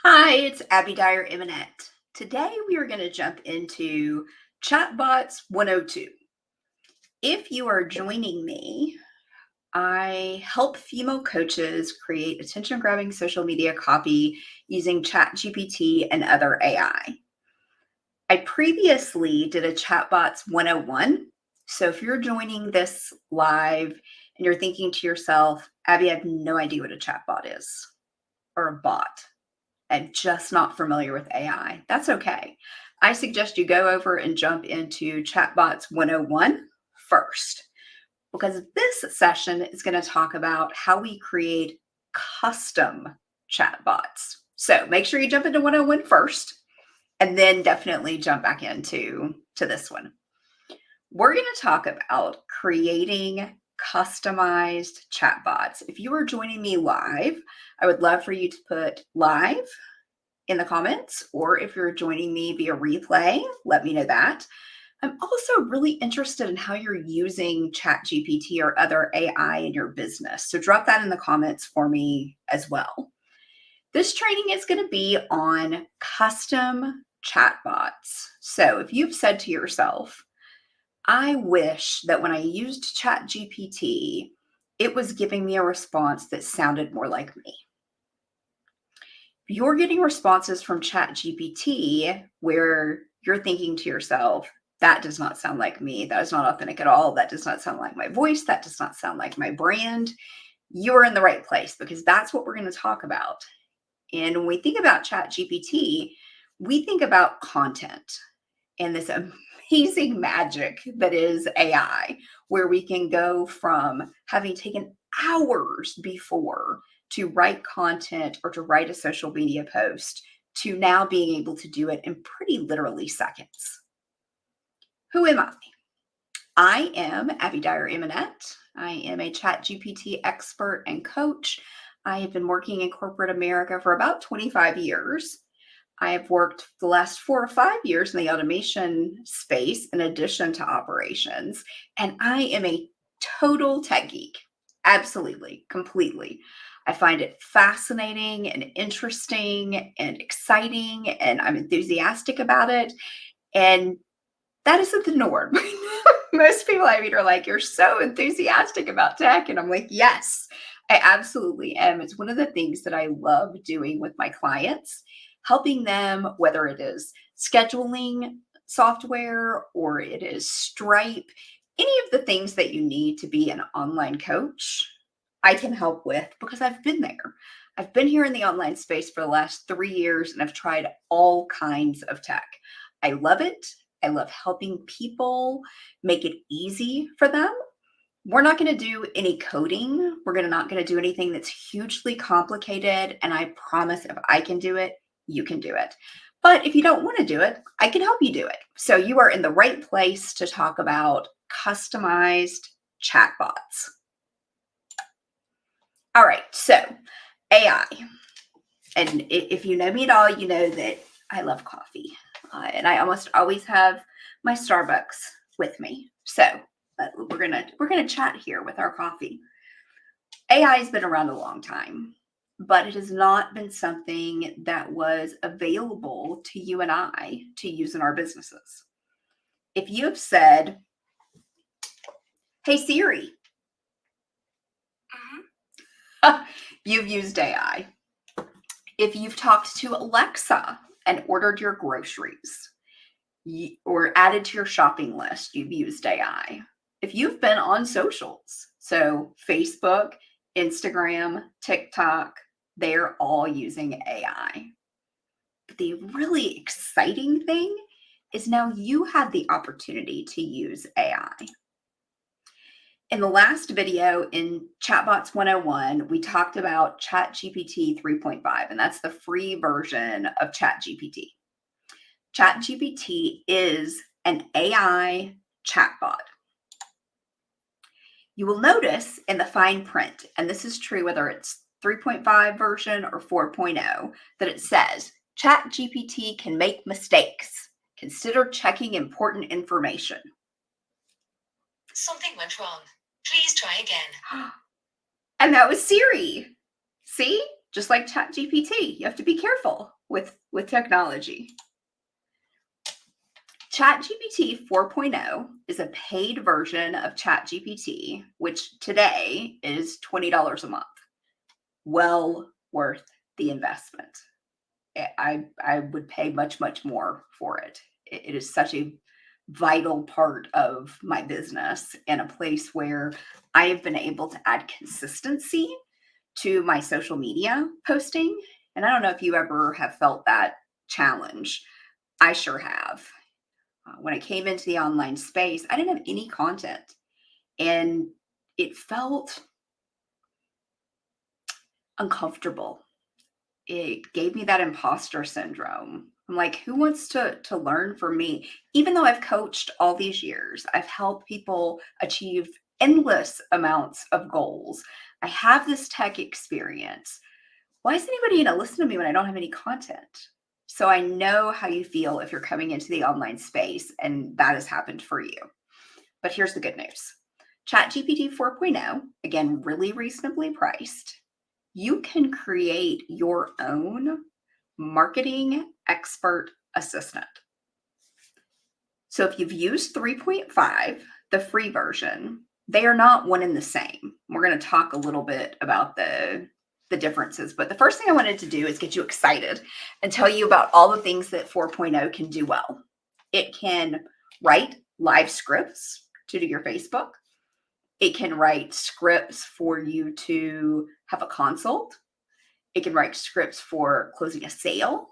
Hi, it's Abby Dyer Eminette. Today we are going to jump into Chatbots 102. If you are joining me, I help female coaches create attention grabbing social media copy using ChatGPT and other AI. I previously did a Chatbots 101. So if you're joining this live and you're thinking to yourself, Abby, I have no idea what a chatbot is or a bot. I'm just not familiar with AI. That's okay. I suggest you go over and jump into Chatbots 101 first, because this session is going to talk about how we create custom chatbots. So make sure you jump into 101 first, and then definitely jump back into this one. We're going to talk about creating customized chatbots. If you are joining me live, I would love for you to put live in the comments, or if you're joining me via replay, let me know that. I'm also really interested in how you're using ChatGPT or other AI in your business. So drop that in the comments for me as well. This training is going to be on custom chatbots. So if you've said to yourself, I wish that when I used ChatGPT, it was giving me a response that sounded more like me. You're getting responses from ChatGPT where you're thinking to yourself, that does not sound like me. That is not authentic at all. That does not sound like my voice. That does not sound like my brand. You're in the right place, because that's what we're going to talk about. And when we think about ChatGPT, we think about content and this amazing magic that is AI, where we can go from having taken hours before to write content or to write a social media post to now being able to do it in pretty literally seconds. Who am I? I am Abby Dyer Eminette. I am a ChatGPT expert and coach. I have been working in corporate America for about 25 years. I have worked the last 4 or 5 years in the automation space in addition to operations, and I am a total tech geek. Absolutely, completely. I find it fascinating and interesting and exciting, and I'm enthusiastic about it. And that isn't the norm. Most people I meet are like, you're so enthusiastic about tech. And I'm like, yes, I absolutely am. It's one of the things that I love doing with my clients, helping them, whether it is scheduling software or it is Stripe, any of the things that you need to be an online coach, I can help with, because I've been there. I've been here in the online space for the last 3 years, and I've tried all kinds of tech. I love it. I love helping people make it easy for them. We're not going to do any coding. We're not going to do anything that's hugely complicated. And I promise, if I can do it, you can do it. But if you don't want to do it, I can help you do it. So you are in the right place to talk about customized chatbots. All right, so AI. And if you know me at all, you know that I love coffee. And I almost always have my Starbucks with me. So we're gonna chat here with our coffee. AI has been around a long time, but it has not been something that was available to you and I to use in our businesses. If you have said, "Hey Siri," you've used AI. If you've talked to Alexa and ordered your groceries or added to your shopping list, you've used AI. If you've been on socials, so Facebook, Instagram, TikTok, they're all using AI. But the really exciting thing is now you have the opportunity to use AI. In the last video in Chatbots 101, we talked about ChatGPT 3.5, and that's the free version of ChatGPT. ChatGPT is an AI chatbot. You will notice in the fine print, and this is true whether it's 3.5 version or 4.0, that it says ChatGPT can make mistakes. Consider checking important information. Something went wrong. Please try again. And that was Siri. See? just like ChatGPT. You have to be careful with technology. ChatGPT 4.0 is a paid version of ChatGPT, which today is $20 a month. Well worth the investment. I would pay much, much more for it. It is such a vital part of my business and a place where I have been able to add consistency to my social media posting. And I don't know if you ever have felt that challenge. I sure have. When I came into the online space, I didn't have any content, and it felt uncomfortable. It gave me that imposter syndrome. I'm like, who wants to learn from me? Even though I've coached all these years, I've helped people achieve endless amounts of goals. I have this tech experience. Why is anybody going to listen to me when I don't have any content? So I know how you feel if you're coming into the online space and that has happened for you. But here's the good news. ChatGPT 4.0, again, really reasonably priced. You can create your own marketing expert assistant. So if you've used 3.5, the free version, they are not one and the same. We're going to talk a little bit about the differences. But the first thing I wanted to do is get you excited and tell you about all the things that 4.0 can do well. It can write live scripts to do your Facebook. It can write scripts for you to have a consult. It can write scripts for closing a sale.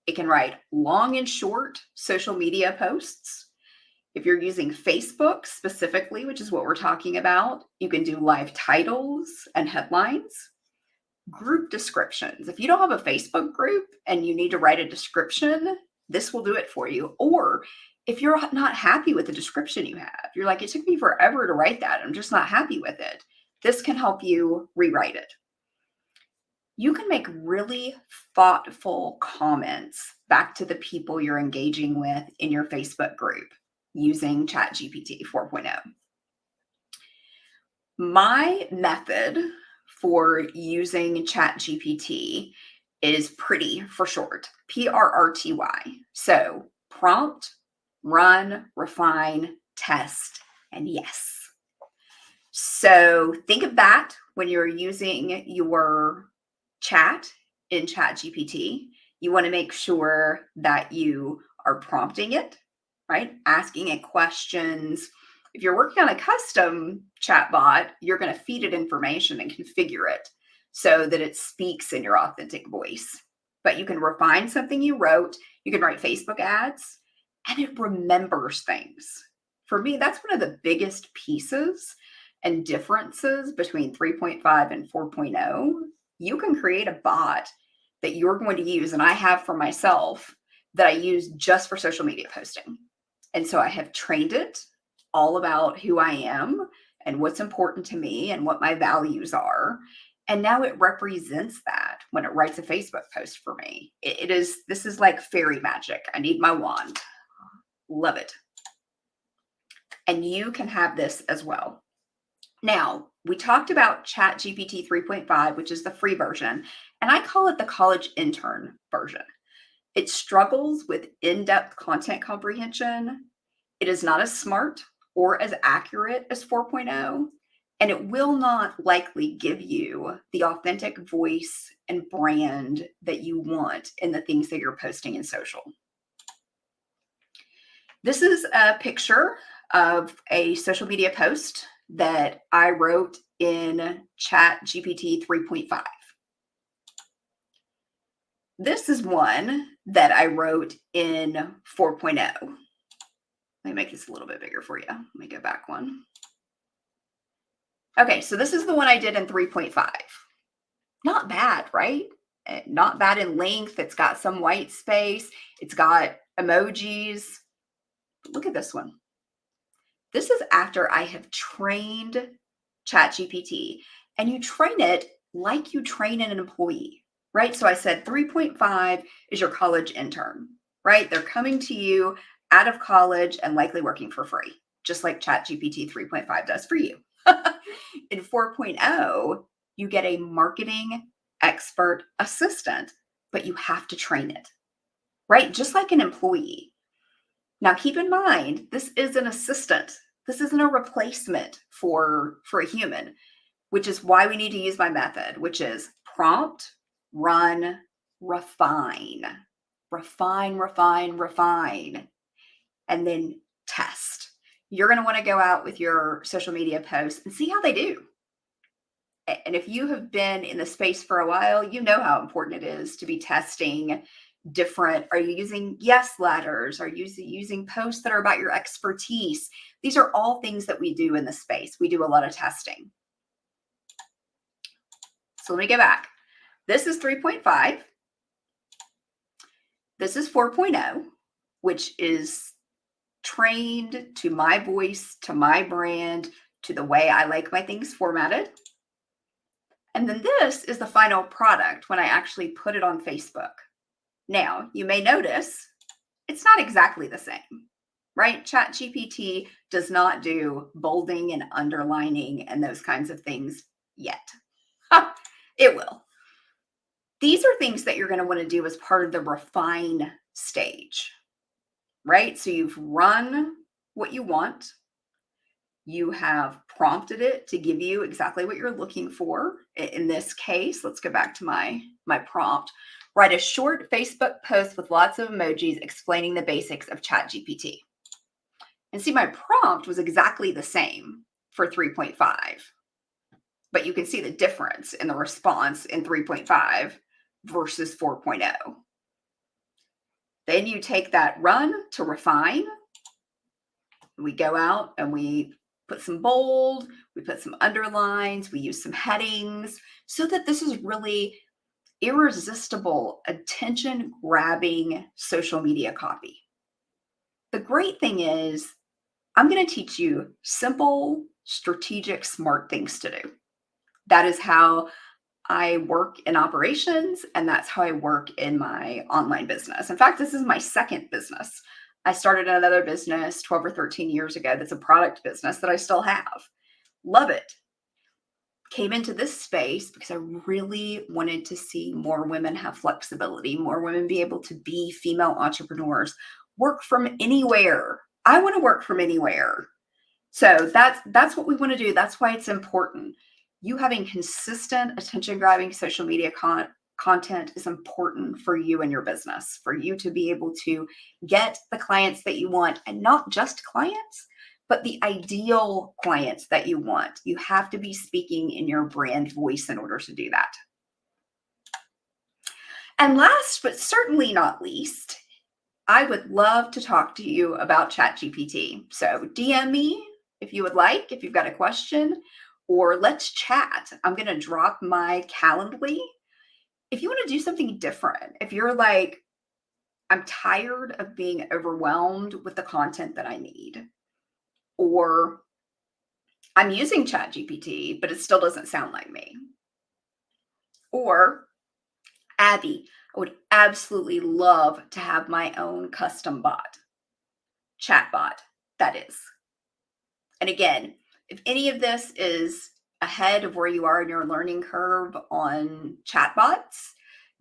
It can write long and short social media posts. If you're using Facebook specifically, which is what we're talking about, you can do live titles and headlines. Group descriptions. If you don't have a Facebook group and you need to write a description, this will do it for you. Or if you're not happy with the description you have, you're like, it took me forever to write that, I'm just not happy with it. This can help you rewrite it. You can make really thoughtful comments back to the people you're engaging with in your Facebook group using ChatGPT 4.0. My method for using ChatGPT is pretty for short, PRRTY. So prompt, run, refine, test, and yes. So think of that when you're using your chat in ChatGPT. You want to make sure that you are prompting it, right? Asking it questions. If you're working on a custom chatbot, you're going to feed it information and configure it so that it speaks in your authentic voice. But you can refine something you wrote. You can write Facebook ads, and it remembers things. For me, that's one of the biggest pieces and differences between 3.5 and 4.0. You can create a bot that you're going to use, and I have for myself, that I use just for social media posting. And so I have trained it all about who I am and what's important to me and what my values are. And now it represents that when it writes a Facebook post for me. This is like fairy magic. I need my wand. Love it. And you can have this as well. Now, we talked about ChatGPT 3.5, which is the free version, and I call it the college intern version. It struggles with in-depth content comprehension. It is not as smart or as accurate as 4.0, and it will not likely give you the authentic voice and brand that you want in the things that you're posting in social. This is a picture of a social media post that I wrote in ChatGPT 3.5. This is one that I wrote in 4.0. Let me make this a little bit bigger for you. Let me go back one. Okay, so this is the one I did in 3.5. Not bad, right? Not bad in length. It's got some white space. It's got emojis. But look at this one. This is after I have trained ChatGPT, and you train it like you train an employee, right? So I said 3.5 is your college intern, right? They're coming to you out of college and likely working for free, just like ChatGPT 3.5 does for you. In 4.0, you get a marketing expert assistant, but you have to train it, right? Just like an employee. Now, keep in mind, this is an assistant. This isn't a replacement for a human, which is why we need to use my method, which is prompt, run, refine, refine, refine, refine, and then test. You're going to want to go out with your social media posts and see how they do. And if you have been in the space for a while, you know how important it is to be testing different. Are you using yes letters? Are you using posts that are about your expertise? These are all things that we do in the space. We do a lot of testing. So let me go back. This is 3.5. This is 4.0, which is trained to my voice, to my brand, to the way I like my things formatted. And then this is the final product when I actually put it on Facebook. Now, you may notice it's not exactly the same, right? ChatGPT does not do bolding and underlining and those kinds of things yet. It will. These are things that you're going to want to do as part of the refine stage, right? So you've run what you want. You have prompted it to give you exactly what you're looking for. In this case, let's go back to my prompt. Write a short Facebook post with lots of emojis explaining the basics of ChatGPT. And see, my prompt was exactly the same for 3.5. But you can see the difference in the response in 3.5 versus 4.0. Then you take that run to refine. We go out and we put some bold, we put some underlines, we use some headings so that this is really irresistible, attention-grabbing social media copy. The great thing is I'm going to teach you simple, strategic, smart things to do. That is how I work in operations, and that's how I work in my online business. In fact, this is my second business. I started another business 12 or 13 years ago that's a product business that I still have. Love it. Came into this space because I really wanted to see more women have flexibility, more women be able to be female entrepreneurs, work from anywhere. I want to work from anywhere. So that's what we want to do. That's why it's important. You having consistent attention-grabbing social media content is important for you and your business, for you to be able to get the clients that you want, and not just clients, but the ideal clients that you want. You have to be speaking in your brand voice in order to do that. And last, but certainly not least, I would love to talk to you about ChatGPT. So DM me if you would like, if you've got a question, or let's chat. I'm going to drop my Calendly. If you want to do something different, if you're like, I'm tired of being overwhelmed with the content that I need, or I'm using ChatGPT, but it still doesn't sound like me, or Abby, I would absolutely love to have my own custom bot, chatbot, that is. And again, if any of this is ahead of where you are in your learning curve on chatbots,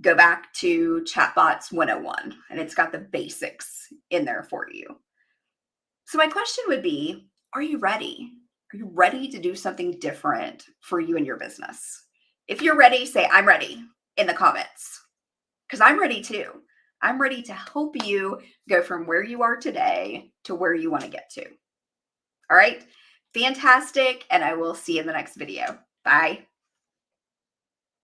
go back to Chatbots 101, and it's got the basics in there for you. So my question would be, are you ready? Are you ready to do something different for you and your business? If you're ready, say, I'm ready in the comments, because I'm ready too. I'm ready to help you go from where you are today to where you want to get to. All right, fantastic. And I will see you in the next video. Bye.